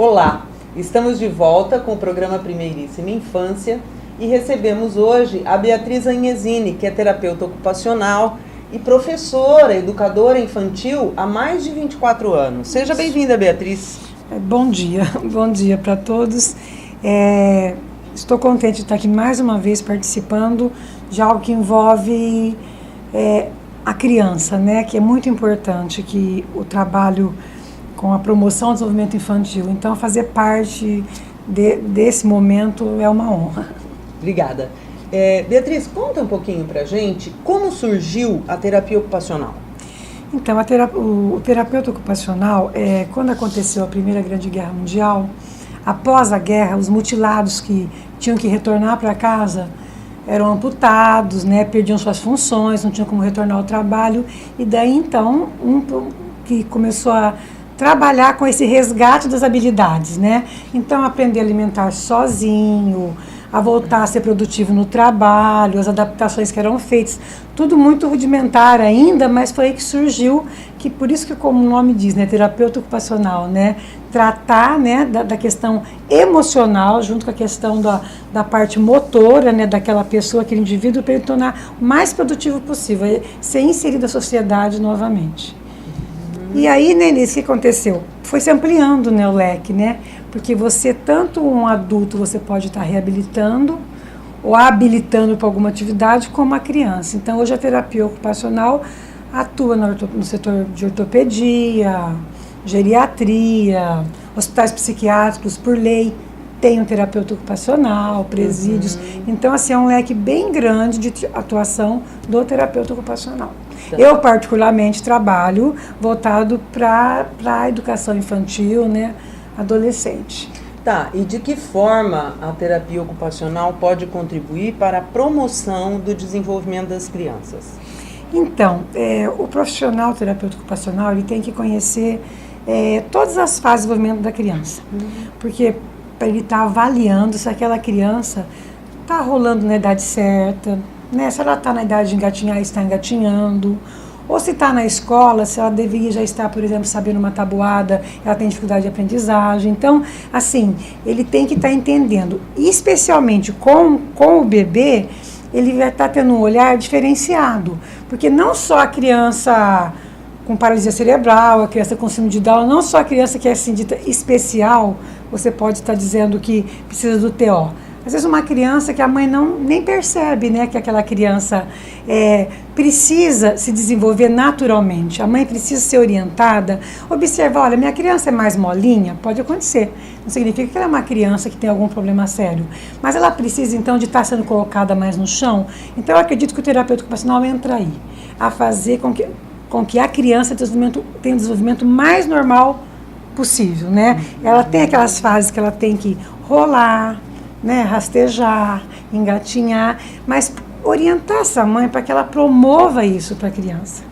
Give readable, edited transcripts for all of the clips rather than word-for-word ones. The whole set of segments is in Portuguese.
Olá, estamos de volta com o programa Primeiríssima Infância e recebemos hoje a Beatriz Agnezini, que é terapeuta ocupacional e professora, educadora infantil há mais de 24 anos. Seja bem-vinda, Beatriz. Bom dia para todos. Estou contente de estar aqui mais uma vez participando de algo que envolve a criança, né? Que é muito importante, que o trabalho com a promoção do desenvolvimento infantil. Então, fazer parte desse momento é uma honra. Obrigada. Beatriz, conta um pouquinho pra gente como surgiu a terapia ocupacional. Então, o terapeuta ocupacional, quando aconteceu a Primeira Grande Guerra Mundial, após a guerra, os mutilados que tinham que retornar para casa eram amputados, né, perdiam suas funções, não tinham como retornar ao trabalho, e daí então que começou a trabalhar com esse resgate das habilidades, né? Então, aprender a alimentar sozinho, a voltar a ser produtivo no trabalho, as adaptações que eram feitas, tudo muito rudimentar ainda, mas foi aí que surgiu, que por isso que, como o nome diz, né, terapeuta ocupacional, né, tratar, né, da questão emocional junto com a questão da parte motora, né, daquela pessoa, aquele indivíduo, para ele tornar o mais produtivo possível, ser inserido na sociedade novamente. E aí, né, nisso que aconteceu? Foi se ampliando, né, o leque, né? Porque você, tanto um adulto, você pode estar reabilitando ou habilitando para alguma atividade, como a criança. Então, hoje a terapia ocupacional atua no setor de ortopedia, geriatria, hospitais psiquiátricos, por lei, tem um terapeuta ocupacional, presídios. Então, assim, é um leque bem grande de atuação do terapeuta ocupacional. Eu, particularmente, trabalho voltado para a educação infantil, né, adolescente. Tá, e de que forma a terapia ocupacional pode contribuir para a promoção do desenvolvimento das crianças? Então, o profissional terapeuta ocupacional, ele tem que conhecer todas as fases do desenvolvimento da criança. Porque para ele estar avaliando se aquela criança está rolando na idade certa, né? Se ela está na idade de engatinhar, está engatinhando, ou se está na escola, se ela deveria já estar, por exemplo, sabendo uma tabuada, ela tem dificuldade de aprendizagem. Então, assim, ele tem que estar entendendo, especialmente com o bebê, ele vai estar tendo um olhar diferenciado, porque não só a criança com paralisia cerebral, a criança com síndrome de Down, não só a criança que é assim dita especial, você pode estar dizendo que precisa do TO. Às vezes uma criança que a mãe nem percebe, né, que aquela criança precisa se desenvolver naturalmente. A mãe precisa ser orientada, observar, olha, minha criança é mais molinha, pode acontecer. Não significa que ela é uma criança que tem algum problema sério. Mas ela precisa, então, de estar sendo colocada mais no chão. Então, eu acredito que o terapeuta ocupacional entra aí, a fazer com que a criança tenha um desenvolvimento mais normal possível, né? Ela tem aquelas fases que ela tem que rolar, né, rastejar, engatinhar, mas orientar essa mãe para que ela promova isso para a criança.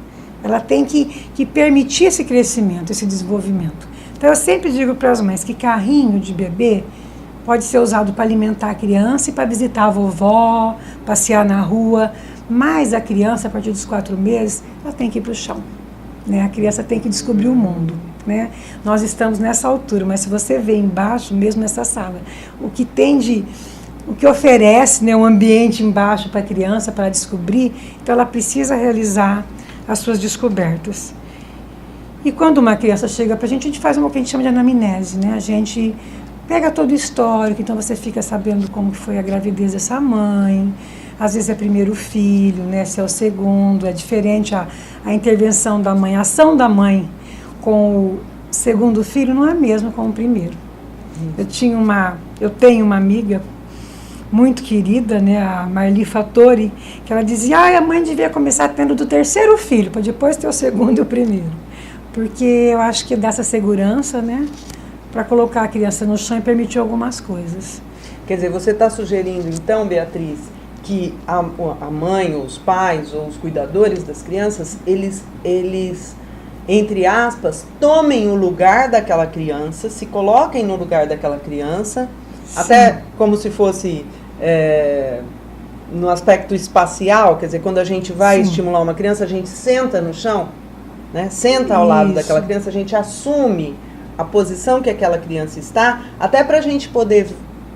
Ela tem que permitir esse crescimento, esse desenvolvimento. Então, eu sempre digo para as mães que carrinho de bebê pode ser usado para alimentar a criança e para visitar a vovó, passear na rua, mas a criança, a partir dos 4 meses, ela tem que ir para o chão, né? A criança tem que descobrir o mundo. Né? Nós estamos nessa altura, mas se você vê embaixo, mesmo nessa sala, o que oferece, né, um ambiente embaixo para a criança, para descobrir, então ela precisa realizar as suas descobertas. E quando uma criança chega para a gente faz uma que a gente chama de anamnese, né? A gente pega todo o histórico, então você fica sabendo como foi a gravidez dessa mãe, às vezes é primeiro filho, né? Se é o segundo, é diferente a intervenção da mãe, a ação da mãe com o segundo filho não é a mesma com o primeiro. Eu tenho uma amiga muito querida, né, a Marli Fattori, que ela dizia, a mãe devia começar tendo do terceiro filho, para depois ter o segundo e o primeiro. Porque eu acho que dá essa segurança, né, para colocar a criança no chão e permitir algumas coisas. Quer dizer, você está sugerindo então, Beatriz, que a mãe, ou os pais, ou os cuidadores das crianças, eles entre aspas, tomem o lugar daquela criança, se coloquem no lugar daquela criança, sim, até como se fosse no aspecto espacial, quer dizer, quando a gente vai sim, estimular uma criança, a gente senta no chão, né? Senta ao lado daquela criança, a gente assume a posição que aquela criança está, até para a gente poder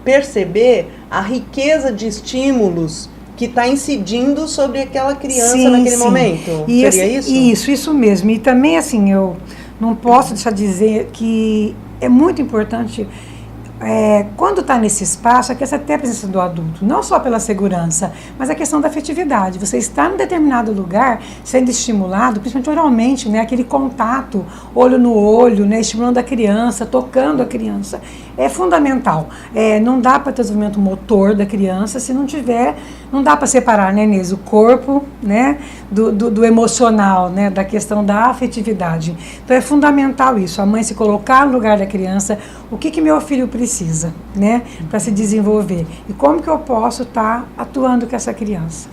perceber a riqueza de estímulos que está incidindo sobre aquela criança naquele momento. E seria isso? Isso mesmo. E também, assim, eu não posso deixar de dizer que é muito importante, quando está nesse espaço, a questão até a presença do adulto, não só pela segurança, mas a questão da afetividade. Você está em determinado lugar, sendo estimulado, principalmente oralmente, né, aquele contato, olho no olho, né, estimulando a criança, tocando a criança. É fundamental. Não dá para ter desenvolvimento motor da criança se não tiver, não dá para separar, né, Inês, o corpo, né, do emocional, né, da questão da afetividade. Então é fundamental isso, a mãe se colocar no lugar da criança, o que meu filho precisa, né, para se desenvolver e como que eu posso estar atuando com essa criança.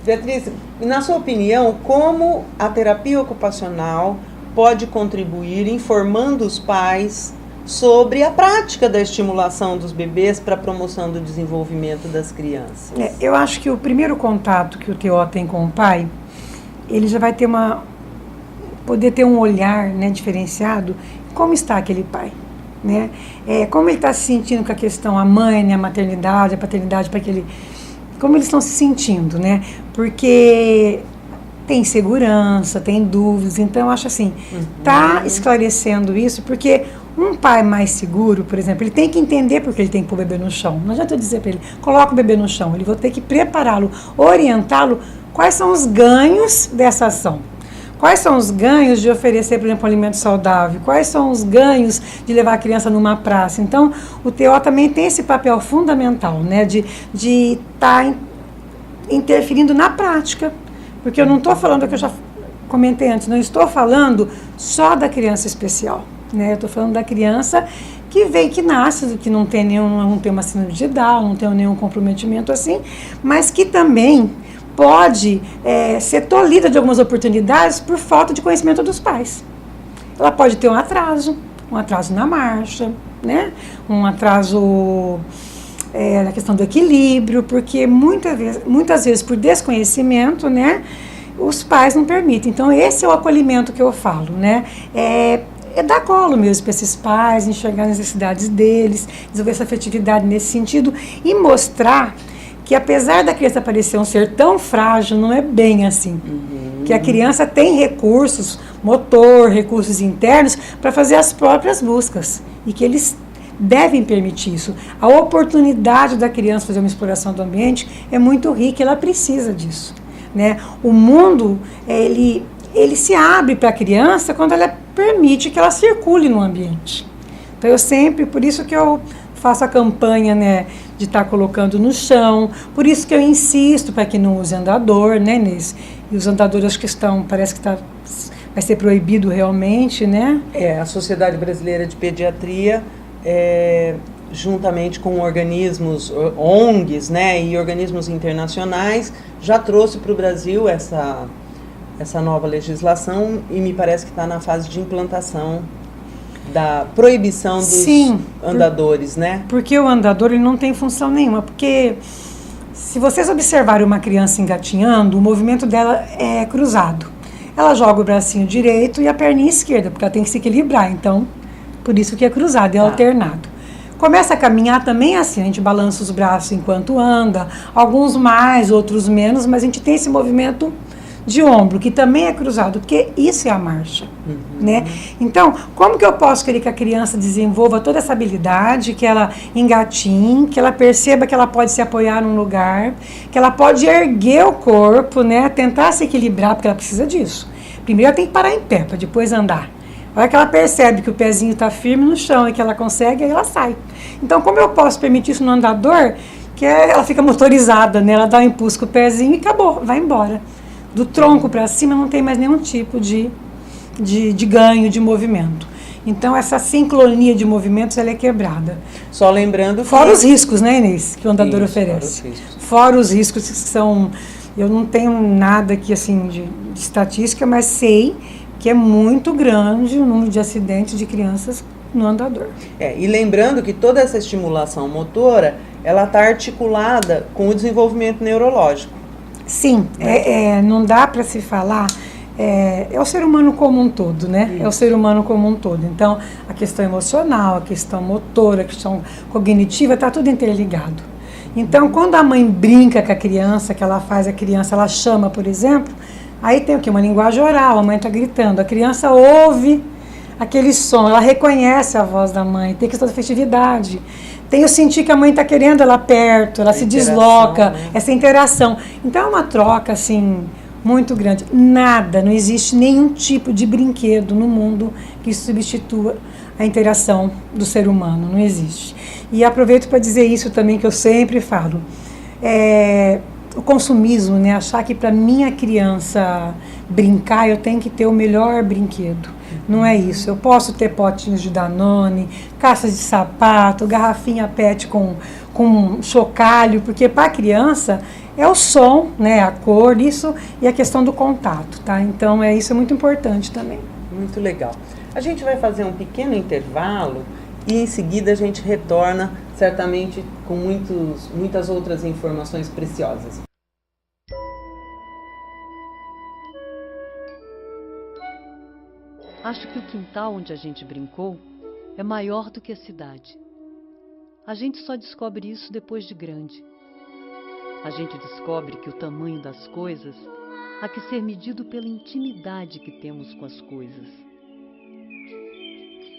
Beatriz, na sua opinião, como a terapia ocupacional pode contribuir informando os pais sobre a prática da estimulação dos bebês para a promoção do desenvolvimento das crianças? Eu acho que o primeiro contato que o TO tem com o pai, ele já vai ter poder ter um olhar, né, diferenciado, como está aquele pai, né? Como ele está se sentindo com a questão, a mãe, né, a maternidade, a paternidade, como eles estão se sentindo, né? Porque tem insegurança, tem dúvidas, então eu acho assim, tá esclarecendo isso, porque um pai mais seguro, por exemplo, ele tem que entender porque ele tem que pôr o bebê no chão. Não adianta eu dizer para ele, coloca o bebê no chão, ele vai ter que prepará-lo, orientá-lo, quais são os ganhos dessa ação. Quais são os ganhos de oferecer, por exemplo, um alimento saudável? Quais são os ganhos de levar a criança numa praça? Então, o TO também tem esse papel fundamental, né, de estar interferindo na prática. Porque eu não estou falando, o que eu já comentei antes, não estou falando só da criança especial, né? Eu estou falando da criança que nasce, que não tem uma síndrome de Down, não tem nenhum comprometimento assim, mas que também pode ser tolhida de algumas oportunidades por falta de conhecimento dos pais. Ela pode ter um atraso na marcha, né? Um atraso na questão do equilíbrio, porque muitas vezes por desconhecimento, né, os pais não permitem. Então esse é o acolhimento que eu falo, né? É dar colo mesmo para esses pais, enxergar as necessidades deles, desenvolver essa afetividade nesse sentido e mostrar que apesar da criança parecer um ser tão frágil, não é bem assim. Que a criança tem recursos motor, recursos internos para fazer as próprias buscas e que eles devem permitir isso. A oportunidade da criança fazer uma exploração do ambiente é muito rica, ela precisa disso, né? O mundo, ele se abre para a criança quando ela permite que ela circule no ambiente. Então eu sempre, por isso que eu faço a campanha, né, de estar colocando no chão, por isso que eu insisto para que não use andador, né, Inês? E os andadores acho que parece que vai ser proibido realmente, né? A Sociedade Brasileira de Pediatria, juntamente com organismos, ONGs, né, e organismos internacionais, já trouxe para o Brasil essa nova legislação e me parece que está na fase de implantação da proibição dos andadores, né? Porque o andador ele não tem função nenhuma, porque se vocês observarem uma criança engatinhando, o movimento dela é cruzado. Ela joga o bracinho direito e a perninha esquerda, porque ela tem que se equilibrar, então por isso que é cruzado, é alternado. Começa a caminhar também assim, a gente balança os braços enquanto anda, alguns mais, outros menos, mas a gente tem esse movimento de ombro, que também é cruzado, porque isso é a marcha, né? Então, como que eu posso querer que a criança desenvolva toda essa habilidade, que ela engatinhe, que ela perceba que ela pode se apoiar num lugar, que ela pode erguer o corpo, né? Tentar se equilibrar, porque ela precisa disso. Primeiro ela tem que parar em pé, para depois andar. A hora que ela percebe que o pezinho está firme no chão e que ela consegue, aí ela sai. Então, como eu posso permitir isso no andador, que ela fica motorizada, né? Ela dá um impulso com o pezinho e acabou, vai embora. Do tronco para cima não tem mais nenhum tipo de ganho de movimento. Então, essa sincronia de movimentos ela é quebrada. Só lembrando que... Fora os riscos, né, Inês, que o andador oferece. Fora os riscos que são... Eu não tenho nada aqui, assim, de estatística, mas sei que é muito grande o número de acidentes de crianças no andador. E lembrando que toda essa estimulação motora, ela está articulada com o desenvolvimento neurológico. Sim, não dá para se falar é o ser humano como um todo, né? Isso. É o ser humano como um todo. Então, a questão emocional, a questão motora, a questão cognitiva, está tudo interligado. Então, quando a mãe brinca com a criança, que ela faz a criança, ela chama, por exemplo, aí tem o quê? Uma linguagem oral, a mãe está gritando, a criança ouve aquele som, ela reconhece a voz da mãe, tem questão da afetividade, tem o sentir que a mãe está querendo ela perto, ela se desloca, né? Essa interação. Então, é uma troca, assim, muito grande. Nada, não existe nenhum tipo de brinquedo no mundo que substitua a interação do ser humano, não existe. E aproveito para dizer isso também, que eu sempre falo, o consumismo, né? Achar que para minha criança brincar, eu tenho que ter o melhor brinquedo. Não é isso. Eu posso ter potinhos de Danone, caixas de sapato, garrafinha PET com chocalho, porque para a criança é o som, né, a cor, isso, e a questão do contato, tá? Então, isso é muito importante também. Muito legal. A gente vai fazer um pequeno intervalo e em seguida a gente retorna, certamente, com muitas outras informações preciosas. Acho que o quintal onde a gente brincou é maior do que a cidade. A gente só descobre isso depois de grande. A gente descobre que o tamanho das coisas há que ser medido pela intimidade que temos com as coisas.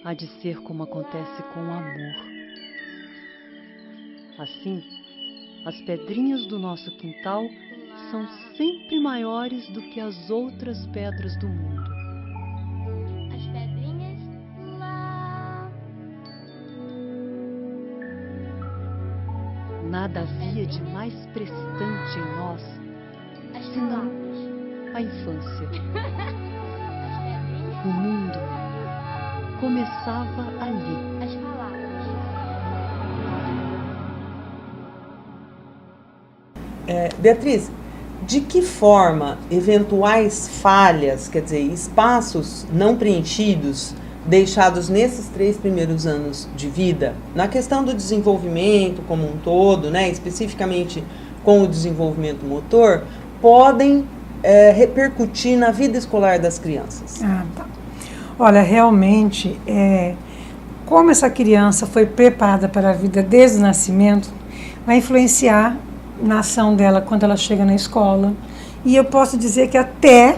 Há de ser como acontece com o amor. Assim, as pedrinhas do nosso quintal são sempre maiores do que as outras pedras do mundo. As pedrinhas lá. Nada havia de mais prestante em nós, senão a infância. O mundo começava ali. As palavras. Beatriz, de que forma eventuais falhas, quer dizer, espaços não preenchidos, deixados nesses 3 primeiros anos de vida, na questão do desenvolvimento como um todo, né, especificamente com o desenvolvimento motor, podem repercutir na vida escolar das crianças? Tá. Olha, realmente, como essa criança foi preparada para a vida desde o nascimento, vai influenciar na ação dela quando ela chega na escola. E eu posso dizer que até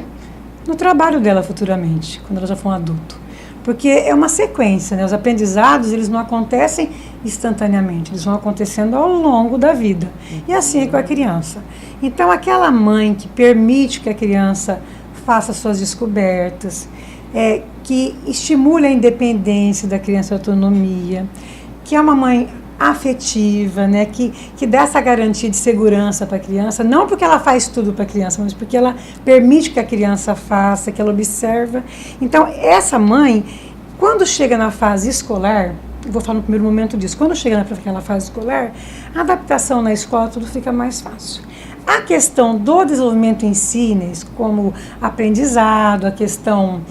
no trabalho dela futuramente, quando ela já for um adulto. Porque é uma sequência, né? Os aprendizados, eles não acontecem instantaneamente, eles vão acontecendo ao longo da vida. E assim é com a criança. Então, aquela mãe que permite que a criança faça suas descobertas, que estimule a independência da criança, a autonomia, que é uma mãe afetiva, né, que dá essa garantia de segurança para a criança, não porque ela faz tudo para a criança, mas porque ela permite que a criança faça, que ela observa. Então, essa mãe, quando chega na fase escolar, eu vou falar no primeiro momento disso, quando chega naquela fase escolar, a adaptação na escola, tudo fica mais fácil. A questão do desenvolvimento em si, né, como aprendizado, a questão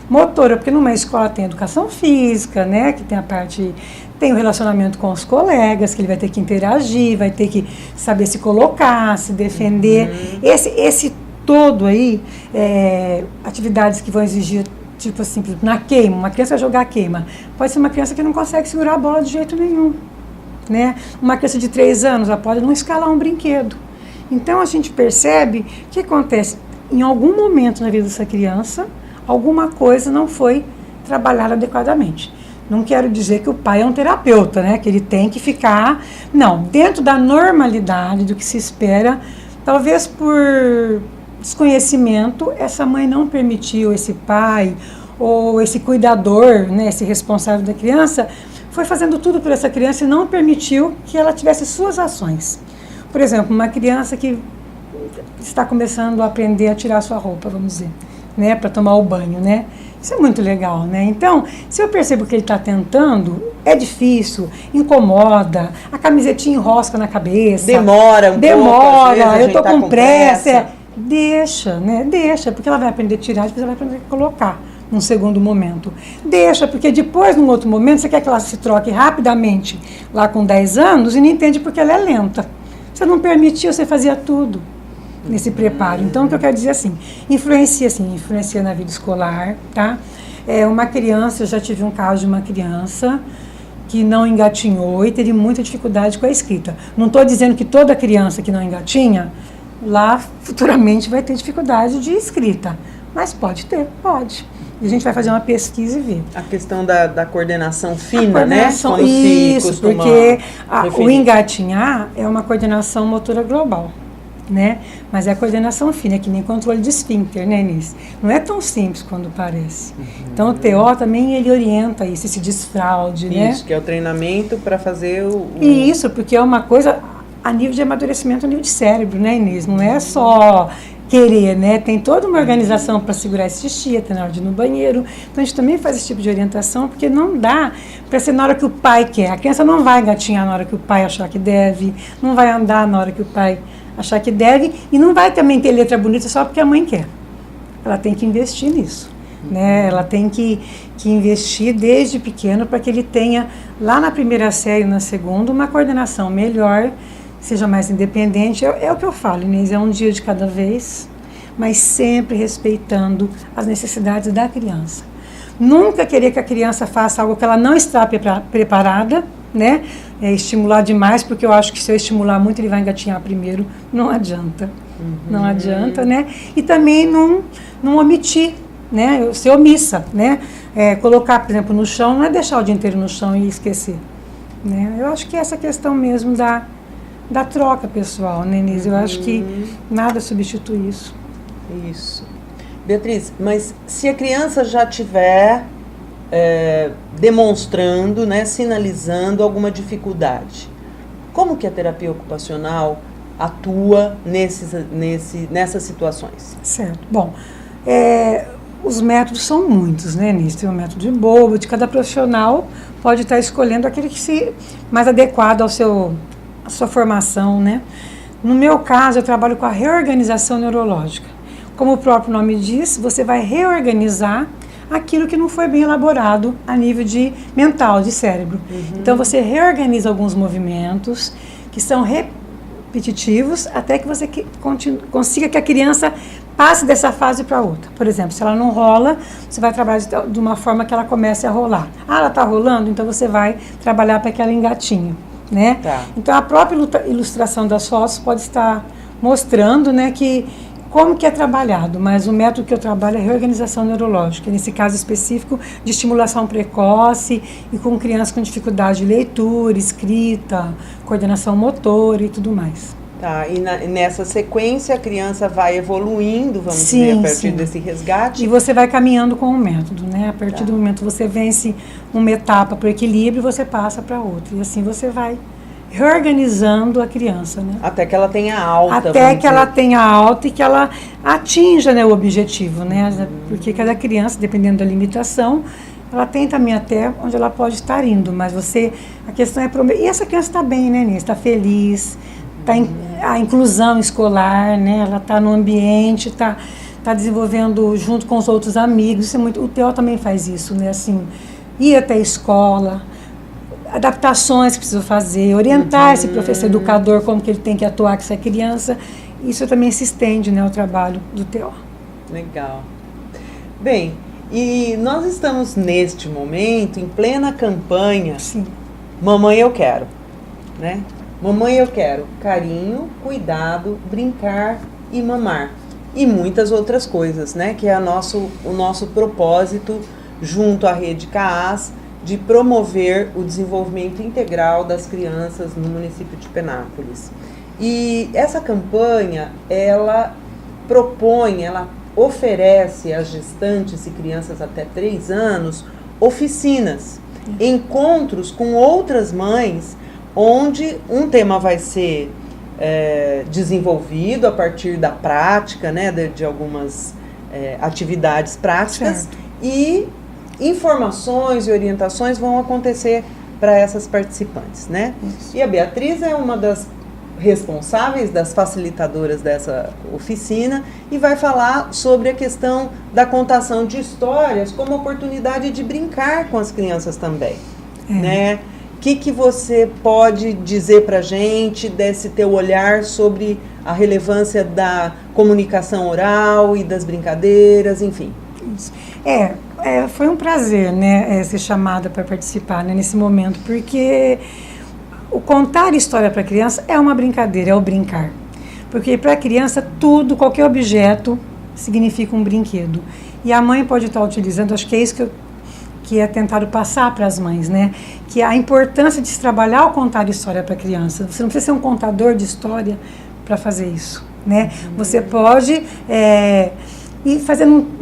motora, porque numa escola tem educação física, né, que tem a parte, tem o relacionamento com os colegas, que ele vai ter que interagir, vai ter que saber se colocar, se defender. Esse todo aí, atividades que vão exigir, tipo assim, na queima, uma criança vai jogar queima, pode ser uma criança que não consegue segurar a bola de jeito nenhum, né? Uma criança de 3 anos, ela pode não escalar um brinquedo. Então a gente percebe que acontece, em algum momento na vida dessa criança, alguma coisa não foi trabalhada adequadamente. Não quero dizer que o pai é um terapeuta, né? Que ele tem que ficar... Não, dentro da normalidade, do que se espera, talvez por desconhecimento, essa mãe não permitiu, esse pai ou esse cuidador, né, esse responsável da criança, foi fazendo tudo por essa criança e não permitiu que ela tivesse suas ações. Por exemplo, uma criança que está começando a aprender a tirar sua roupa, vamos dizer, né, para tomar o banho, né? Isso é muito legal, né? Então, se eu percebo que ele está tentando, é difícil, incomoda, a camisetinha enrosca na cabeça. Demora um pouco, eu estou com pressa. Deixa, né? Deixa, porque ela vai aprender a tirar, depois ela vai aprender a colocar num segundo momento. Deixa, porque depois, num outro momento, você quer que ela se troque rapidamente lá com 10 anos e não entende porque ela é lenta. Você não permitiu, você fazia tudo. nesse preparo. Então, o que eu quero dizer assim, influencia na vida escolar, tá? Uma criança, eu já tive um caso de uma criança que não engatinhou e teve muita dificuldade com a escrita. Não estou dizendo que toda criança que não engatinha, lá futuramente vai ter dificuldade de escrita, mas pode ter, pode. E a gente vai fazer uma pesquisa e ver. A questão da coordenação fina, coordenação, né? Isso, porque o engatinhar é uma coordenação motora global, né? Mas é a coordenação fina, é que nem controle de esfíncter, né, Inês? Não é tão simples quando parece. Então, o TO também, ele orienta isso, esse desfraude, né? Isso, que é o treinamento para fazer Isso, porque é uma coisa a nível de amadurecimento, a nível de cérebro, né, Inês? Não é só querer, né? Tem toda uma organização para segurar esse xixi, até na hora de ir no banheiro. Então, a gente também faz esse tipo de orientação, porque não dá para ser na hora que o pai quer. A criança não vai engatinhar na hora que o pai achar que deve, não vai andar na hora que o pai achar que deve, e não vai também ter letra bonita só porque a mãe quer. Ela tem que investir nisso, né? Ela tem que investir desde pequeno para que ele tenha, lá na primeira série e na segunda, uma coordenação melhor, seja mais independente. É o que eu falo, Inês, é um dia de cada vez, mas sempre respeitando as necessidades da criança. Nunca querer que a criança faça algo que ela não está preparada, né? Estimular demais, porque eu acho que se eu estimular muito, ele vai engatinhar primeiro. Não adianta. Não adianta, né? E também não omitir, né? Ser omissa, né? Colocar, por exemplo, no chão, não é deixar o dia inteiro no chão e esquecer, né? Eu acho que essa questão mesmo da troca pessoal, né, Inês? Eu acho que nada substitui isso. Isso. Beatriz, mas se a criança já tiver demonstrando, né, sinalizando alguma dificuldade, como que a terapia ocupacional atua nessas situações? Certo. Bom, os métodos são muitos, né, Inês? Tem o método de bobo, de cada profissional pode estar escolhendo aquele que se mais adequado à sua formação, né? No meu caso, eu trabalho com a reorganização neurológica. Como o próprio nome diz, você vai reorganizar aquilo que não foi bem elaborado a nível de mental, de cérebro. Então, você reorganiza alguns movimentos que são repetitivos até que você consiga que a criança passe dessa fase para outra. Por exemplo, se ela não rola, você vai trabalhar de uma forma que ela comece a rolar. Ela está rolando, então você vai trabalhar para que ela engatinhe, né? Tá. Então, a própria ilustração das fotos pode estar mostrando, né, como que é trabalhado, mas o método que eu trabalho é reorganização neurológica, nesse caso específico de estimulação precoce e com crianças com dificuldade de leitura, escrita, coordenação motora e tudo mais. Tá, e nessa sequência a criança vai evoluindo, vamos dizer, a partir desse resgate. E você vai caminhando com o método, né? A partir do momento que você vence uma etapa para o equilíbrio, você passa para outra. E assim você vai reorganizando a criança, né? Até que ela tenha alta. Até que ela tenha alta e que ela atinja, né, o objetivo, né? Porque cada criança, dependendo da limitação, ela tem também até onde ela pode estar indo. Mas a questão é... E essa criança está bem, né, Inês? Está feliz, a inclusão escolar, né? Ela está no ambiente, está desenvolvendo junto com os outros amigos. Isso é muito... O TO também faz isso, né? Assim, ir até a escola, adaptações que precisa fazer, orientar esse professor educador como que ele tem que atuar com essa criança. Isso também se estende, né, ao trabalho do TO. Legal. Bem, e nós estamos neste momento em plena campanha. Sim. Mamãe eu quero, né? Mamãe eu quero carinho, cuidado, brincar e mamar. E muitas outras coisas, né? Que é o nosso propósito junto à Rede CAAS, de promover o desenvolvimento integral das crianças no município de Penápolis. E essa campanha, ela oferece às gestantes e crianças até 3 anos oficinas, encontros com outras mães, onde um tema vai ser desenvolvido a partir da prática, né, de algumas atividades práticas, certo. E informações e orientações vão acontecer para essas participantes, né? Isso. E a Beatriz é uma das responsáveis, das facilitadoras dessa oficina, e vai falar sobre a questão da contação de histórias como oportunidade de brincar com as crianças também, né? que você pode dizer para a gente desse teu olhar sobre a relevância da comunicação oral e das brincadeiras, enfim? Foi um prazer, né, ser chamada para participar, né, nesse momento, porque o contar história para a criança é uma brincadeira, é o brincar. Porque para a criança tudo, qualquer objeto, significa um brinquedo. E a mãe pode estar utilizando, acho que é isso que é tentado passar para as mães, né? Que a importância de se trabalhar o contar história para a criança. Você não precisa ser um contador de história para fazer isso, né? Você pode ir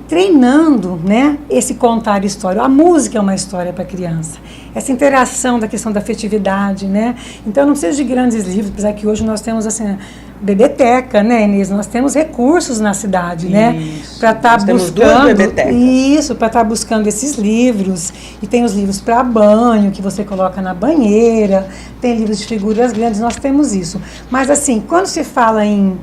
treinando, né, esse contar história. A música é uma história para a criança. Essa interação da questão da afetividade, né? Então não precisa de grandes livros, apesar que hoje nós temos assim biblioteca, né, Inês? Nós temos recursos na cidade, né? Para estar buscando isso, para estar buscando esses livros. E tem os livros para banho que você coloca na banheira. Tem livros de figuras grandes. Nós temos isso. Mas assim, quando se fala em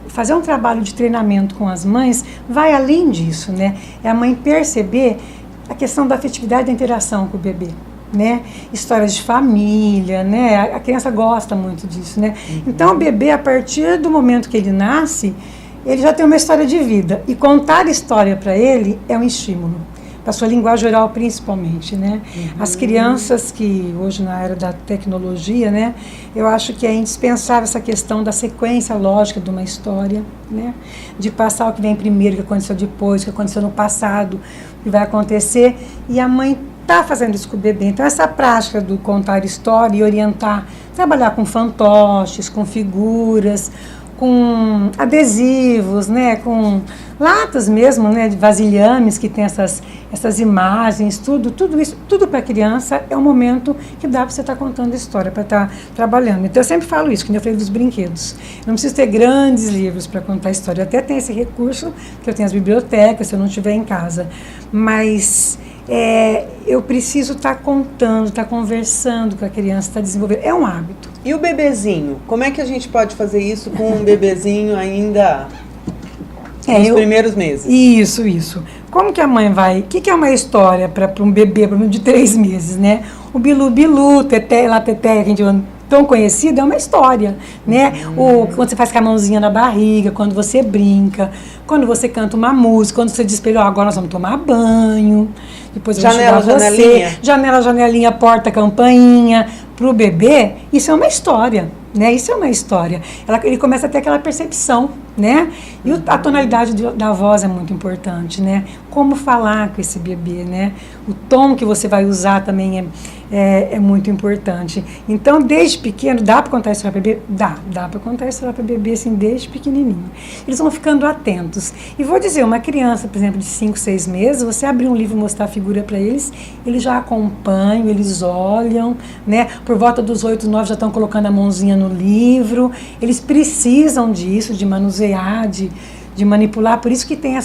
fazer um trabalho de treinamento com as mães, vai além disso, né? É a mãe perceber a questão da afetividade e da interação com o bebê, né? Histórias de família, né? A criança gosta muito disso, né? Então o bebê, a partir do momento que ele nasce, ele já tem uma história de vida, e contar história para ele é um estímulo, para sua linguagem oral principalmente, né? As crianças que hoje na era da tecnologia, né? Eu acho que é indispensável essa questão da sequência lógica de uma história, né? De passar o que vem primeiro, o que aconteceu depois, o que aconteceu no passado, o que vai acontecer, e a mãe está fazendo isso com o bebê. Então essa prática do contar história e orientar, trabalhar com fantoches, com figuras, com adesivos, né, com latas mesmo, né, de vasilhames que tem essas imagens, tudo isso, tudo para a criança é um momento que dá para você estar contando história, para estar trabalhando. Então eu sempre falo isso, quando eu falei dos brinquedos. Eu não preciso ter grandes livros para contar história. Eu até tenho esse recurso, que eu tenho as bibliotecas, se eu não estiver em casa. Mas eu preciso estar contando, estar conversando com a criança, estar desenvolvendo. É um hábito. E o bebezinho? Como é que a gente pode fazer isso com um bebezinho ainda nos primeiros meses? Isso. Como que a mãe vai... O que é uma história para um bebê de 3 meses, né? O Bilu-Bilu, Teté, que a gente tão conhecido, é uma história, né? Quando você faz com a mãozinha na barriga, quando você brinca, quando você canta uma música, quando você diz para ele, agora nós vamos tomar banho, depois janela, janelinha. Janela, janelinha, porta, campainha. Para o bebê, isso é uma história, né? Isso é uma história. Ele começa a ter aquela percepção, né? E a tonalidade da voz é muito importante, né? Como falar com esse bebê, né? O tom que você vai usar também é muito importante. Então, desde pequeno, dá para contar história para bebê? Dá para contar história para bebê, assim, desde pequenininho. Eles vão ficando atentos. E vou dizer, uma criança, por exemplo, de 5, 6 meses, você abrir um livro e mostrar a figura para eles já acompanham, eles olham, né? Por volta dos 8, 9 já estão colocando a mãozinha no livro. Eles precisam disso, de manusear, de manipular. Por isso que tem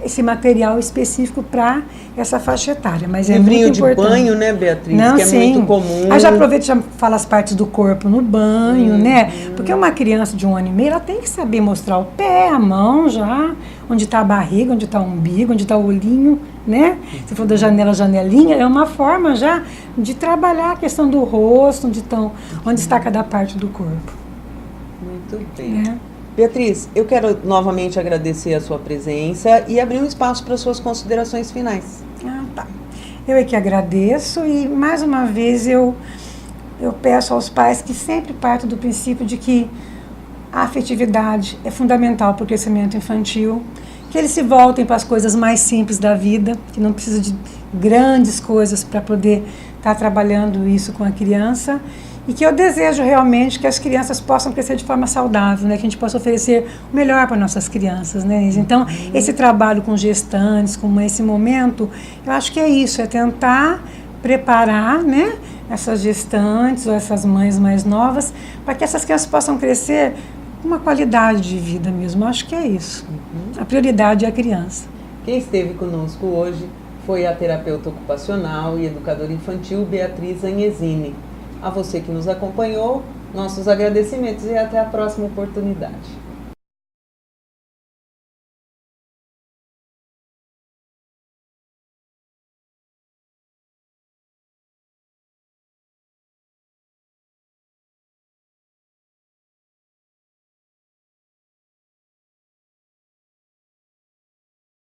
esse material específico para essa faixa etária. Mas é muito importante. Livrinho de banho, né, Beatriz? Não, que é sim. muito comum. Aí já aproveita e já fala as partes do corpo no banho, né? Porque uma criança de 1 ano e meio, ela tem que saber mostrar o pé, a mão já, onde está a barriga, onde está o umbigo, onde está o olhinho, né? Você falou da janela, janelinha, é uma forma já de trabalhar a questão do rosto, onde está cada parte do corpo. Muito bem. Beatriz, eu quero novamente agradecer a sua presença e abrir um espaço para suas considerações finais. Tá. Eu é que agradeço e, mais uma vez, eu peço aos pais que sempre partam do princípio de que a afetividade é fundamental para o crescimento infantil, que eles se voltem para as coisas mais simples da vida, que não precisa de grandes coisas para poder estar trabalhando isso com a criança. E que eu desejo realmente que as crianças possam crescer de forma saudável, né? Que a gente possa oferecer o melhor para nossas crianças, né? Então, esse trabalho com gestantes, com esse momento, eu acho que é isso, é tentar preparar, né, essas gestantes ou essas mães mais novas para que essas crianças possam crescer com uma qualidade de vida mesmo. Eu acho que é isso. A prioridade é a criança. Quem esteve conosco hoje foi a terapeuta ocupacional e educadora infantil Beatriz Agnezini. A você que nos acompanhou, nossos agradecimentos e até a próxima oportunidade.